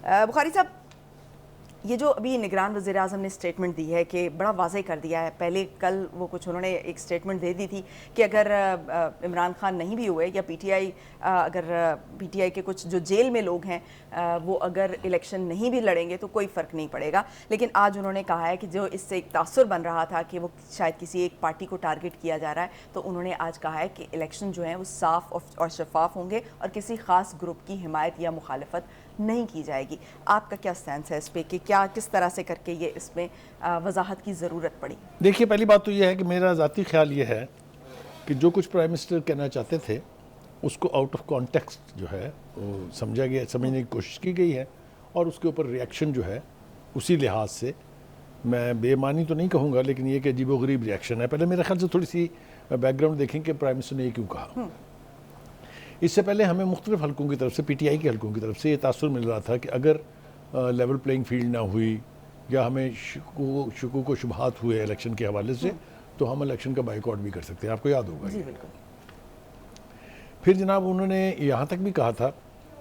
بخاری صاحب، یہ جو ابھی نگران وزیر اعظم نے اسٹیٹمنٹ دی ہے کہ بڑا واضح کر دیا ہے، پہلے کل وہ کچھ انہوں نے ایک اسٹیٹمنٹ دے دی تھی کہ اگر عمران خان نہیں بھی ہوئے یا پی ٹی آئی اگر پی ٹی آئی کے کچھ جو جیل میں لوگ ہیں وہ اگر الیکشن نہیں بھی لڑیں گے تو کوئی فرق نہیں پڑے گا، لیکن آج انہوں نے کہا ہے کہ جو اس سے ایک تاثر بن رہا تھا کہ وہ شاید کسی ایک پارٹی کو ٹارگٹ کیا جا رہا ہے، تو انہوں نے آج کہا ہے کہ الیکشن جو ہیں وہ صاف اور شفاف ہوں گے اور کسی خاص گروپ کی حمایت یا مخالفت نہیں کی جائے گی۔ آپ کا کیا سٹینس ہے اس پہ کہ کیا کس طرح سے کر کے یہ اس میں وضاحت کی ضرورت پڑی؟ دیکھیے، پہلی بات تو یہ ہے کہ میرا ذاتی خیال یہ ہے کہ جو کچھ پرائم منسٹر کہنا چاہتے تھے اس کو آؤٹ آف کانٹیکسٹ جو ہے وہ سمجھنے کی کوشش کی گئی ہے، اور اس کے اوپر ریئیکشن جو ہے اسی لحاظ سے، میں بے معنی تو نہیں کہوں گا لیکن یہ کہ عجیب و غریب ریئیکشن ہے۔ پہلے میرے خیال سے تھوڑی سی بیک گراؤنڈ دیکھیں کہ پرائم منسٹر نے یہ کیوں کہا۔ اس سے پہلے ہمیں مختلف حلقوں کی طرف سے، پی ٹی آئی کے حلقوں کی طرف سے یہ تاثر مل رہا تھا کہ اگر لیول پلینگ فیلڈ نہ ہوئی یا ہمیں شکوک و شبہات ہوئے الیکشن کے حوالے سے تو ہم الیکشن کا بائیکاٹ بھی کر سکتے ہیں، آپ کو یاد ہوگا۔ جی بالکل۔ پھر جناب انہوں نے یہاں تک بھی کہا تھا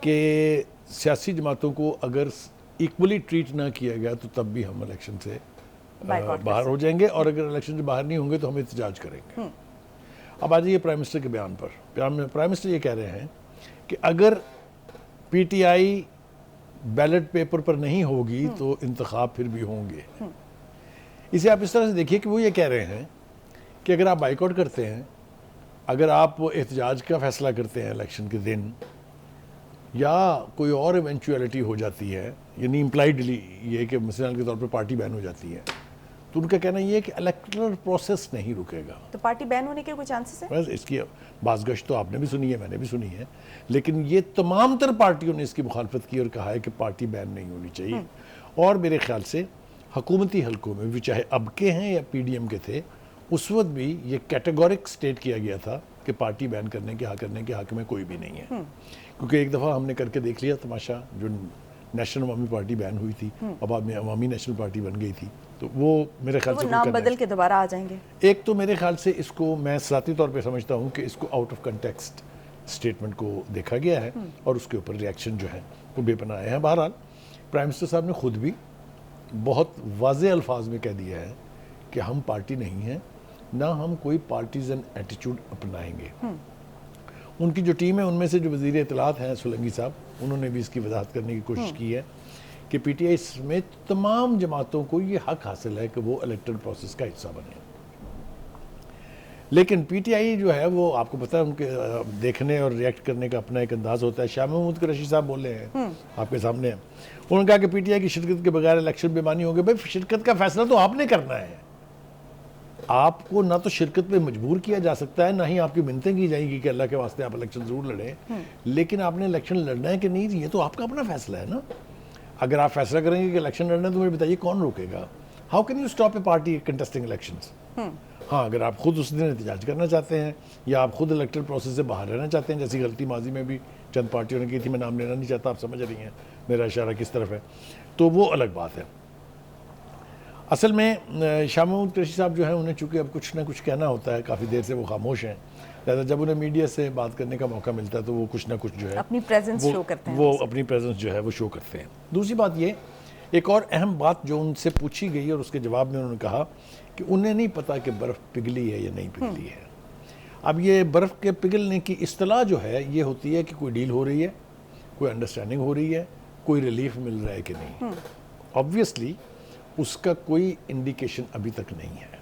کہ سیاسی جماعتوں کو اگر ایکولی ٹریٹ نہ کیا گیا تو تب بھی ہم الیکشن سے باہر ہو جائیں گے، اور اگر الیکشن سے باہر نہیں ہوں گے تو ہم احتجاج کریں گے۔ اب آ جائیے پرائم منسٹر کے بیان پر۔ پرائم منسٹر یہ کہہ رہے ہیں کہ اگر P T I ballot paper پر نہیں ہوگی تو انتخاب پھر بھی ہوں گے۔ اسے آپ اس طرح سے دیکھیے کہ وہ یہ کہہ رہے ہیں کہ اگر آپ بائیکاٹ کرتے ہیں، اگر آپ احتجاج کا فیصلہ کرتے ہیں الیکشن کے دن، یا کوئی اور ایونچویلٹی ہو جاتی ہے، یعنی امپلائڈلی یہ کہ مثال کے طور پر پارٹی بین ہو جاتی ہے، تو ان کا کہنا یہ ہے کہ الیکٹرل پروسیس نہیں رکے گا۔ تو پارٹی بین ہونے کے کوئی چانسز ہیں؟ بس اس کی باز گشت تو آپ نے بھی سنی ہے، میں نے بھی سنی ہے، لیکن یہ تمام تر پارٹیوں نے اس کی مخالفت کی اور کہا ہے کہ پارٹی بین نہیں ہونی چاہیے۔ اور میرے خیال سے حکومتی حلقوں میں بھی، چاہے اب کے ہیں یا پی ڈی ایم کے تھے، اس وقت بھی یہ کیٹیگورک سٹیٹ کیا گیا تھا کہ پارٹی بین کرنے کے حق میں کوئی بھی نہیں ہے، کیونکہ ایک دفعہ ہم نے کر کے دیکھ لیا تماشا، جو نیشنل عوامی پارٹی بین ہوئی تھی اور بعد میں عوامی نیشنل پارٹی بن گئی تھی، تو وہ میرے خیال سے نام بدل کے دوبارہ آ جائیں گے۔ ایک تو میرے خیال سے اس کو میں ذاتی طور پہ سمجھتا ہوں کہ اس کو آؤٹ آف کنٹیکسٹ اسٹیٹمنٹ کو دیکھا گیا ہے اور اس کے اوپر ریئیکشن جو ہے وہ بے پناہ ہے۔ بہرحال پرائم منسٹر صاحب نے خود بھی بہت واضح الفاظ میں کہہ دیا ہے کہ ہم پارٹی نہیں ہیں، نہ ہم کوئی پارٹیزن ایٹیچیوڈ اپنائیں گے۔ ان کی جو ٹیم ہے ان میں سے جو وزیر اطلاعات ہیں سولنگی صاحب، انہوں نے بھی اس کی وضاحت کرنے کی کوشش کی ہے کہ پی ٹی آئی سمیت تمام جماعتوں کو یہ حق حاصل ہے کہ وہ الیکٹرل پروسیس کا حصہ بنے، لیکن پی ٹی آئی جو ہے وہ آپ کو پتہ ہے ان کے دیکھنے اور ریئیکٹ کرنے کا اپنا ایک انداز ہوتا ہے۔ شاہ محمود قریشی صاحب بولے ہیں آپ کے سامنے، انہوں نے کہا کہ پی ٹی آئی کی شرکت کے بغیر الیکشن بے معنی ہوگی۔ بھائی شرکت کا فیصلہ تو آپ نے کرنا ہے، آپ کو نہ تو شرکت پہ مجبور کیا جا سکتا ہے، نہ ہی آپ کی منتیں کی جائیں گی کہ اللہ کے واسطے آپ الیکشن ضرور لڑیں، لیکن آپ نے الیکشن لڑنا ہے کہ نہیں، یہ تو آپ کا اپنا فیصلہ ہے نا۔ اگر آپ فیصلہ کریں گے کہ الیکشن لڑنا ہے تو مجھے بتائیے کون روکے گا؟ How can you stop a party contesting elections? ہاں، اگر آپ خود اس دن احتجاج کرنا چاہتے ہیں یا آپ خود الیکٹرل پروسیس سے باہر رہنا چاہتے ہیں، جیسی غلطی ماضی میں بھی چند پارٹیوں نے کی تھی، میں نام لینا نہیں چاہتا، آپ سمجھ رہی ہیں میرا اشارہ کس طرف ہے، تو وہ الگ بات ہے۔ اصل میں شاہ محمود قریشی صاحب جو ہیں انہیں چونکہ اب کچھ نہ کچھ کہنا ہوتا ہے، کافی دیر سے وہ خاموش ہیں، لہٰذا جب انہیں میڈیا سے بات کرنے کا موقع ملتا ہے تو وہ کچھ نہ کچھ جو ہے اپنی پریزنس شو کرتے ہیں، وہ اپنی پریزنس جو ہے وہ شو کرتے ہیں۔ دوسری بات یہ، ایک اور اہم بات جو ان سے پوچھی گئی اور اس کے جواب میں انہوں نے کہا کہ انہیں نہیں پتا کہ برف پگھلی ہے یا نہیں پگھلی ہے۔ اب یہ برف کے پگھلنے کی اصطلاح جو ہے یہ ہوتی ہے کہ کوئی ڈیل ہو رہی ہے، کوئی انڈرسٹینڈنگ ہو رہی ہے، کوئی ریلیف مل رہا ہے کہ نہیں۔ آبویسلی اس کا کوئی انڈیکیشن ابھی تک نہیں ہے،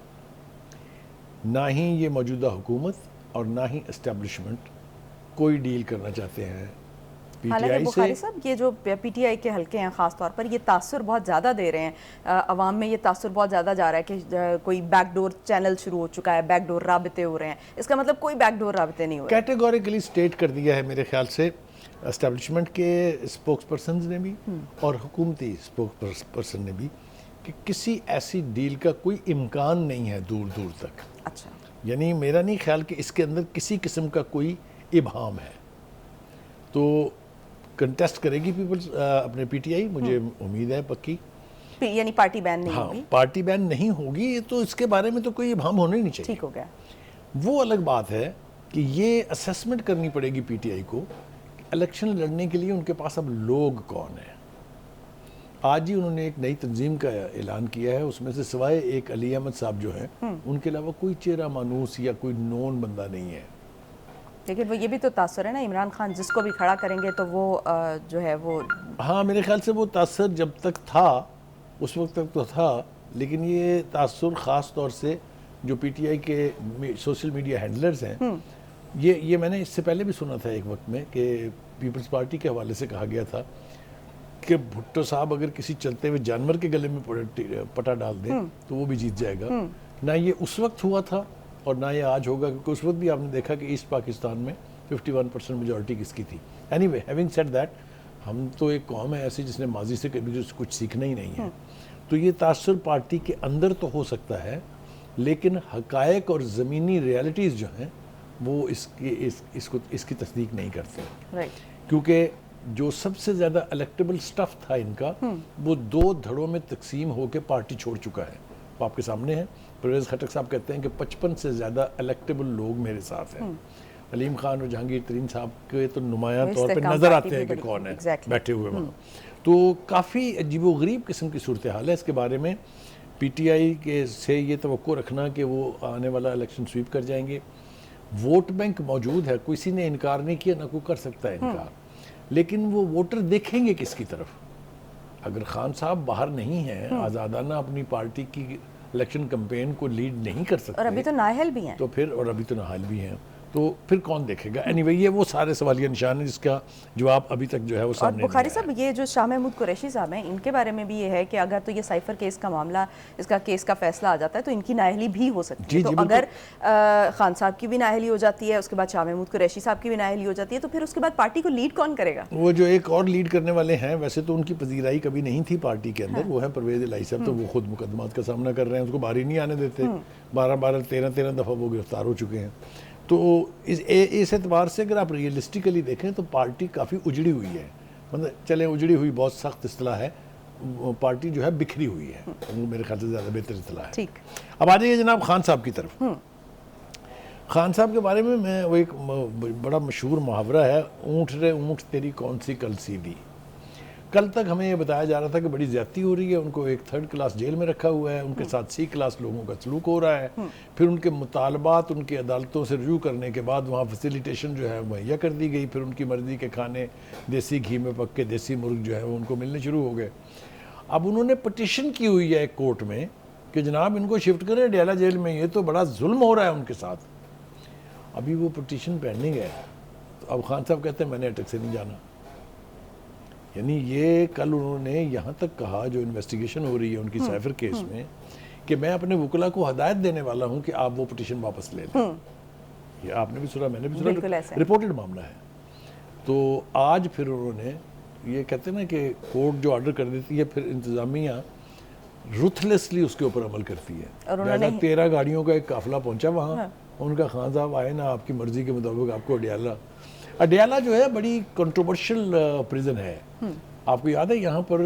نہ ہی یہ موجودہ حکومت اور نہ ہی اسٹیبلشمنٹ کوئی ڈیل کرنا چاہتے ہیں پی ٹی حالانکہ آئی بخاری سے۔ صاحب یہ جو پی ٹی آئی کے حلقے ہیں خاص طور پر یہ تاثر بہت زیادہ دے رہے ہیں، عوام میں یہ تاثر بہت زیادہ جا رہا ہے کہ کوئی بیک ڈور چینل شروع ہو چکا ہے، بیک ڈور رابطے ہو رہے ہیں، اس کا مطلب کوئی بیک ڈور رابطے نہیں ہو رہے۔ کیٹیگوریکلی سٹیٹ کر دیا ہے میرے خیال سے اسٹیبلشمنٹ کے اسپوکس پرسنز نے بھی اور حکومتی اسپوکس پرسن نے بھی کہ کسی ایسی ڈیل کا کوئی امکان نہیں ہے دور دور تک۔ اچھا، یعنی میرا نہیں خیال کہ اس کے اندر کسی قسم کا کوئی ابہام ہے۔ تو کنٹیسٹ کرے گی پیپلز اپنے پی ٹی آئی، مجھے امید ہے پکی، یعنی پارٹی بین نہیں ہاں ہوگی۔ پارٹی بین نہیں ہوگی، تو اس کے بارے میں تو کوئی ابہام ہونا ہی نہیں چاہیے۔ ٹھیک ہو گیا۔ وہ الگ بات ہے کہ یہ اسیسمنٹ کرنی پڑے گی پی ٹی آئی کو کہ الیکشن لڑنے کے لیے ان کے پاس اب لوگ کون ہیں۔ آج ہی انہوں نے ایک نئی تنظیم کا اعلان کیا ہے، اس میں سے سوائے ایک علی احمد صاحب جو ہیں ان کے علاوہ کوئی چہرہ مانوس یا کوئی نون بندہ نہیں ہے. لیکن وہ یہ بھی تو تاثر ہے نا، عمران خان جس کو بھی کھڑا کریں گے تو وہ جو ہے وہ ہاں میرے خیال سے وہ تاثر جب تک تھا اس وقت تک تو تھا، لیکن یہ تاثر خاص طور سے جو پی ٹی آئی کے سوشل میڈیا ہینڈلرز ہیں، یہ میں نے اس سے پہلے بھی سنا تھا ایک وقت میں کہ پیپلز پارٹی کے حوالے سے کہا گیا تھا کہ بھٹو صاحب اگر کسی چلتے ہوئے جانور کے گلے میں پٹا ڈال دیں تو وہ بھی جیت جائے گا. نہ یہ اس وقت ہوا تھا اور نہ یہ آج ہوگا، کیونکہ اس وقت بھی آپ نے دیکھا کہ ایسٹ پاکستان میں 51% میجورٹی کس کی تھی. Any way having said that, ہم تو ایک قوم ہے ایسی جس نے ماضی سے کبھی کچھ سیکھنا ہی نہیں ہے. تو یہ تاثر پارٹی کے اندر تو ہو سکتا ہے، لیکن حقائق اور زمینی ریالٹیز جو ہیں وہ اس کی تصدیق نہیں کرتے. کیونکہ جو سب سے زیادہ الیکٹیبل سٹف تھا ان کا وہ 2 دھڑوں میں تقسیم ہو کے پارٹی چھوڑ چکا ہے. وہ آپ کے سامنے ہے. پرویز خٹک صاحب کہتے ہیں کہ 55 سے زیادہ الیکٹیبل لوگ میرے ساتھ ہیں. علیم خان اور جہانگیر ترین صاحب کے تو نمایاں طور پہ نظر آتے ہیں کہ کون ہے بیٹھے ہوئے وہاں. تو کافی عجیب و غریب قسم کی صورتحال ہے. اس کے بارے میں پی ٹی آئی کے سے یہ توقع رکھنا کہ وہ آنے والا الیکشن سویپ کر جائیں گے. ووٹ بینک موجود ہے، کسی نے انکار نہیں کیا، نہ کوئی کر سکتا ہے انکار، لیکن وہ ووٹر دیکھیں گے کس کی طرف. اگر خان صاحب باہر نہیں ہیں، آزادانہ اپنی پارٹی کی الیکشن کمپین کو لیڈ نہیں کر سکتے، اور ابھی تو نااہل بھی ہیں، تو پھر اور ابھی تو نااہل بھی ہیں، تو پھر کون دیکھے گا؟ اینی وے یہ وہ سارے سوالیہ نشان ہیں جس کا جواب ابھی تک جو ہے وہ سامنے نہیں آیا. اور بخاری صاحب یہ جو شاہ محمود قریشی صاحب ہیں، ان کے بارے میں بھی یہ ہے کہ اگر تو یہ سائفر کیس کا معاملہ، اس کا کیس کا فیصلہ آ جاتا ہے تو ان کی نااہلی بھی ہو سکتی ہے. تو اگر خان صاحب کی بھی نااہلی ہو جاتی ہے، اس کے بعد شاہ محمود قریشی صاحب کی بھی نااہلی ہو جاتی ہے، تو پھر اس کے بعد پارٹی کو لیڈ کون کرے گا؟ وہ جو ایک اور لیڈ کرنے والے ہیں، ویسے تو ان کی پذیرائی کبھی نہیں تھی پارٹی کے اندر، وہ ہے پرویز الہی صاحب. تو وہ خود مقدمات کا سامنا کر رہے ہیں، اس کو باہر ہی نہیں آنے دیتے. 13 دفعہ وہ گرفتار ہو چکے ہیں. تو اس اعتبار سے اگر آپ ریئلسٹیکلی دیکھیں تو پارٹی کافی اجڑی ہوئی ہے. مطلب چلیں اجڑی ہوئی بہت سخت اصطلاح ہے، پارٹی جو ہے بکھری ہوئی ہے، وہ میرے خیال سے زیادہ بہتر اصطلاح ہے. ٹھیک، اب آ جائیے جناب خان صاحب کی طرف. خان صاحب کے بارے میں وہ ایک بڑا مشہور محاورہ ہے، اونٹ رے اونٹ تیری کون سی کل سیدھی. کل تک ہمیں یہ بتایا جا رہا تھا کہ بڑی زیادتی ہو رہی ہے، ان کو ایک 3rd کلاس جیل میں رکھا ہوا ہے، ان کے ساتھ C کلاس لوگوں کا سلوک ہو رہا ہے. پھر ان کے مطالبات ان کی عدالتوں سے رجوع کرنے کے بعد وہاں فیسیلیٹیشن جو ہے مہیا کر دی گئی. پھر ان کی مرضی کے کھانے دیسی گھی میں پک کے دیسی مرغ جو ہے وہ ان کو ملنے شروع ہو گئے. اب انہوں نے پٹیشن کی ہوئی ہے ایک کورٹ میں کہ جناب ان کو شفٹ کریں ڈیالہ جیل میں، یہ تو بڑا ظلم ہو رہا ہے ان کے ساتھ. ابھی وہ پٹیشن پینڈنگ ہے. اب خان صاحب کہتے ہیں میں نے اٹک سے نہیں جانا. یعنی یہ کل انہوں نے یہاں تک کہا، جو انویسٹیگیشن ہو رہی ہے ان کی سائفر کیس میں، کہ میں اپنے وکلا کو ہدایت دینے والا ہوں کہ آپ وہ پٹیشن واپس لے لیں. یہ آپ نے بھی سنا، میں نے بھی سنا، رپورٹڈ معاملہ ہے. تو آج پھر انہوں نے یہ کہتے ہیں نا کہ کورٹ جو آرڈر کر دیتی ہے پھر انتظامیہ رuthlessly اس کے اوپر عمل کرتی ہے. 13 گاڑیوں کا ایک قافلہ پہنچا وہاں، ان کا خان صاحب آئے نا آپ کی مرضی کے مطابق آپ کو اڈیالہ جو ہے بڑی کنٹروورشل پریزن ہے. آپ کو یاد ہے یہاں پر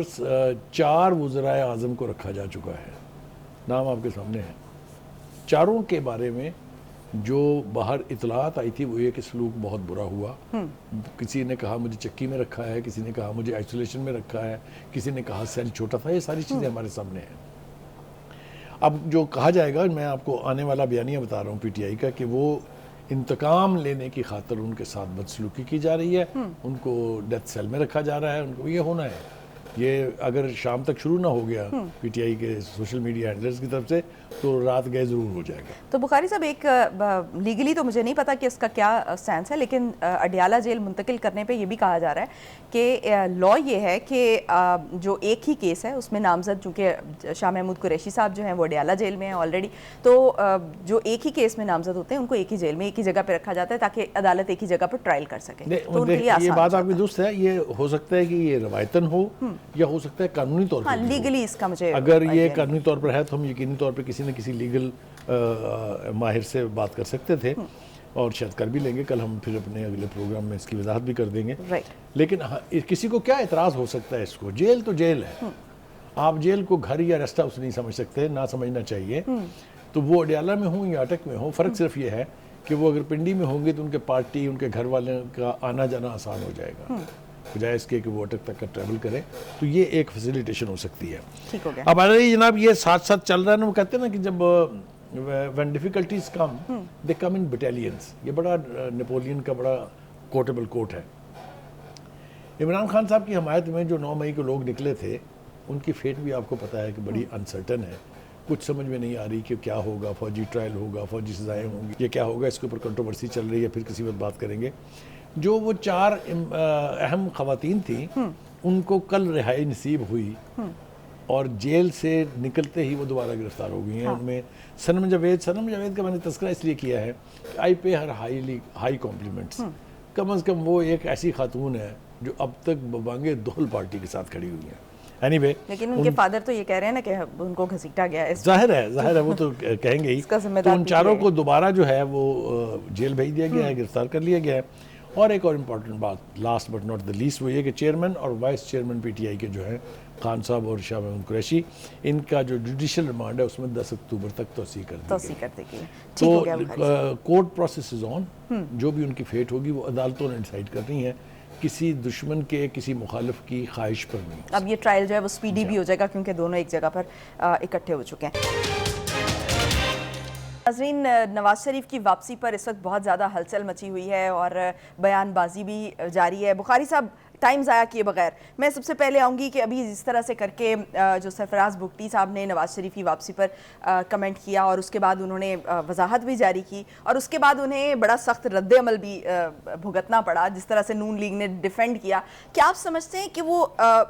4 وزرائے اعظم کو رکھا جا چکا ہے، نام آپ کے سامنے ہے. چاروں کے بارے میں جو باہر اطلاعات آئی تھی وہ یہ کہ سلوک بہت برا ہوا. کسی نے کہا مجھے چکی میں رکھا ہے، کسی نے کہا مجھے آئسولیشن میں رکھا ہے، کسی نے کہا سیل چھوٹا تھا. یہ ساری چیزیں ہمارے سامنے ہیں. اب جو کہا جائے گا، میں آپ کو آنے والا بیانیہ بتا رہا ہوں پی ٹی آئی کا، کہ وہ انتقام لینے کی خاطر ان کے ساتھ بدسلوکی کی جا رہی ہے، ان کو ڈیتھ سیل میں رکھا جا رہا ہے. ان کو یہ ہونا ہے. یہ اگر شام تک شروع نہ ہو گیا پی ٹی آئی کے سوشل میڈیا ہینڈلرز کی طرف سے تو رات گئے ضرور ہو جائے گا. تو بخاری صاحب ایک لیگلی تو مجھے نہیں پتا کہ اس کا کیا سینس ہے، لیکن اڈیالہ جیل منتقل کرنے پہ یہ بھی کہا جا رہا ہے کہ لا یہ ہے کہ جو ایک ہی کیس ہے اس میں نامزد، چونکہ شاہ محمود قریشی صاحب جو ہیں وہ اڈیالہ جیل میں ہیں آلریڈی، تو جو ایک ہی کیس میں نامزد ہوتے ہیں ان کو ایک ہی جیل میں ایک ہی جگہ پہ رکھا جاتا ہے تاکہ عدالت ایک ہی جگہ پر ٹرائل کر سکے. تو ان کے لیے یہ بات آپ کی درست ہے. یہ ہو سکتا ہے کہ یہ روایتاً ہو یا ہو سکتا ہے قانونی طور پر. لیگلی اس کا مجھے اگر یہ قانونی طور پر ہے تو ہم یقینی طور پر کسی نہ کسی لیگل ماہر سے بات کر سکتے تھے اور شاید کر بھی لیں گے. کل ہم پھر اپنے اگلے پروگرام میں اس کی وضاحت بھی کر دیں گے. لیکن کسی کو کیا اعتراض ہو سکتا ہے؟ اس کو جیل تو جیل ہے. آپ جیل کو گھر یا ریسٹ ہاؤس نہیں سمجھ سکتے، نہ سمجھنا چاہیے. تو وہ اڈیالہ میں ہوں یا اٹک میں ہوں، فرق صرف یہ ہے کہ وہ اگر پنڈی میں ہوں گے تو ان کے پارٹی، ان کے گھر والوں کا آنا جانا آسان ہو جائے گا. بجائے اس کے کہ وہ اٹک تک کا ٹریول کریں. تو یہ ایک فیسیلیٹیشن ہو سکتی ہے. ٹھیک ہو گیا. اب آ رہی جناب یہ ساتھ ساتھ چل رہا ہے نا, وہ کہتے ہیں نا کہ جب when difficulties come they come in battalions. یہ بڑا نیپولین کا بڑا کوٹیبل کوٹ ہے. عمران خان صاحب کی حمایت میں جو 9 مئی کو لوگ نکلے تھے, ان کی فیٹ بھی آپ کو پتہ ہے کہ بڑی انسرٹن ہے. کچھ سمجھ میں نہیں آ رہی کہ کیا ہوگا, فوجی ٹرائل ہوگا, فوجی سزائیں ہوں گی, یہ کیا ہوگا, اس کے اوپر کنٹروورسی چل رہی ہے, پھر کسی وقت بات کریں گے. جو وہ 4 اہم خواتین تھیں ان کو کل رہائی نصیب ہوئی اور جیل سے نکلتے ہی وہ دوبارہ گرفتار ہو گئی ہیں. ان میں سنم جاوید کا میں نے تذکرہ اس لیے کیا ہے کہ آئی پے ہر ہائی کمپلیمنٹس. کم از کم وہ ایک ایسی خاتون ہے جو اب تک ببانگ دول پارٹی کے ساتھ کھڑی ہوئی ہیں. Anyway, لیکن ان کے فادر تو یہ کہہ رہے ہیں نا کہ ان کو گھسیٹا گیا ہے. ظاہر ہے وہ تو کہیں گے ہی. تو ان 4 کو دوبارہ جو ہے وہ جیل بھیج دیا گیا ہے, گرفتار کر لیا گیا ہے. اور ایک اور امپورٹنٹ بات, last but not the least, وہ یہ کہ چیئرمین اور وائس چیئرمین پی ٹی آئی کے جو ہیں خان صاحب اور شاہ محمود قریشی, ان کا جو جوڈیشل ریمانڈ ہے اس میں 10 اکتوبر تک توسیع کر دی گئی. تو کورٹ پروسیس از آن. جو بھی ان کی فیٹ ہوگی وہ عدالتوں نے ڈیسائیڈ کر رہی ہیں, کسی دشمن کے, کسی مخالف کی خواہش پر نہیں. اب یہ ٹرائل جو ہے وہ سپیڈی بھی ہو جائے گا کیونکہ دونوں ایک جگہ پر اکٹھے ہو چکے ہیں. ناظرین, نواز شریف کی واپسی پر اس وقت بہت زیادہ ہلچل مچی ہوئی ہے اور بیان بازی بھی جاری ہے. بخاری صاحب, ٹائم ضائع کیے بغیر میں سب سے پہلے آؤں گی کہ ابھی جس طرح سے کر کے جو سرفراز بگٹی صاحب نے نواز شریف کی واپسی پر کمنٹ کیا اور اس کے بعد انہوں نے وضاحت بھی جاری کی اور اس کے بعد انہیں بڑا سخت رد عمل بھی بھگتنا پڑا, جس طرح سے نون لیگ نے ڈیفینڈ کیا, کیا آپ سمجھتے ہیں کہ وہ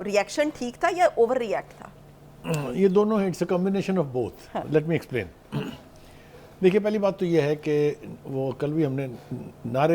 ریئیکشن ٹھیک تھا یا اوور ریئیکٹ تھا؟ یہ دونوں ہیں, it's a combination of both. Let me explain. دیکھیے, پہلی بات تو یہ ہے کہ وہ کل بھی ہم نے نعرے